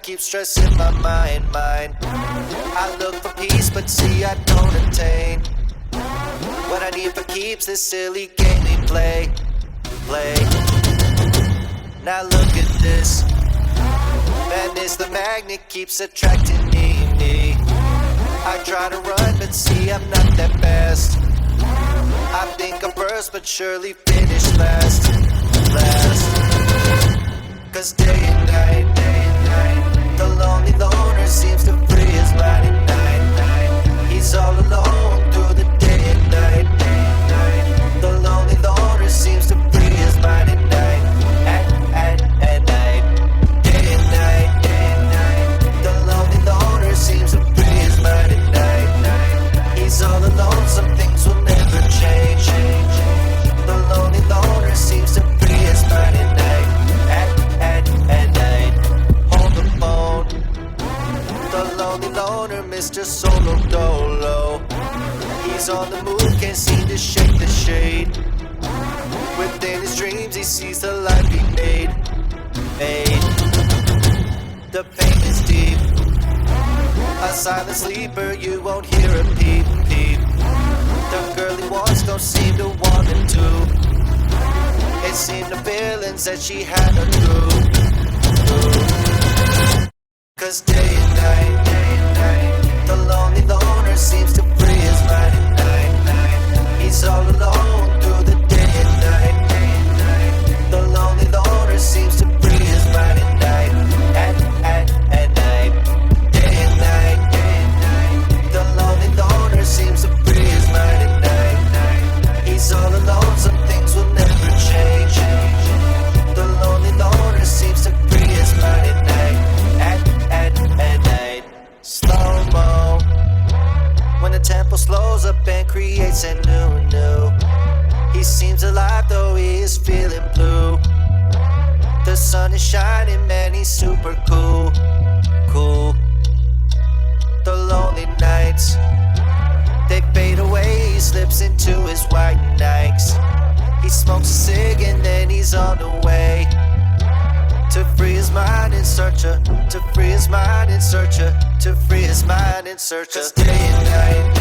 keep stressing my mind. I look for peace, but see I don't attain. What I need for keeps this silly game we play. Now look at this. Madness, the magnet keeps attracting me. I try to run, but see I'm not that fast. I think I'm first, but surely finish last. Cause day and night, the lonely loner seems to free his mind at night. He's all alone through the day and night. The lonely loner seems to free his mind at night. At night. Day and night. The lonely loner seems to free his mind at night. He's all alone, some things will never change. The lonely loner seems to free his mind at night. At night. Hold the phone. The lonely loner, Mr. Solo Dolo. He's on the move, can't seem to shake the shade. Within his dreams, he sees the life he made. The pain is deep. A silent sleeper, you won't hear a peep. The girl he wants don't seem to want him to. It seemed the feelings that she had her through. Cause day and night, the lonely loner seems to free his mind at night. He's all alone through the day and night. The lonely loner seems to free his mind at night. At night. Day and night. The lonely loner seems to free his mind at night. He's all alone, some things will never change. The lonely loner seems to free his mind at night. At night. Slow-mo. When the tempo slows up and creates a new. He seems alive though he is feeling blue. The sun is shining, man, he's super cool. The lonely nights, they fade away, he slips into his white Nikes. He smokes a cig and then he's on the way. To free his mind in search of, to free his mind in search of, to free his mind in search of. Cause day and night,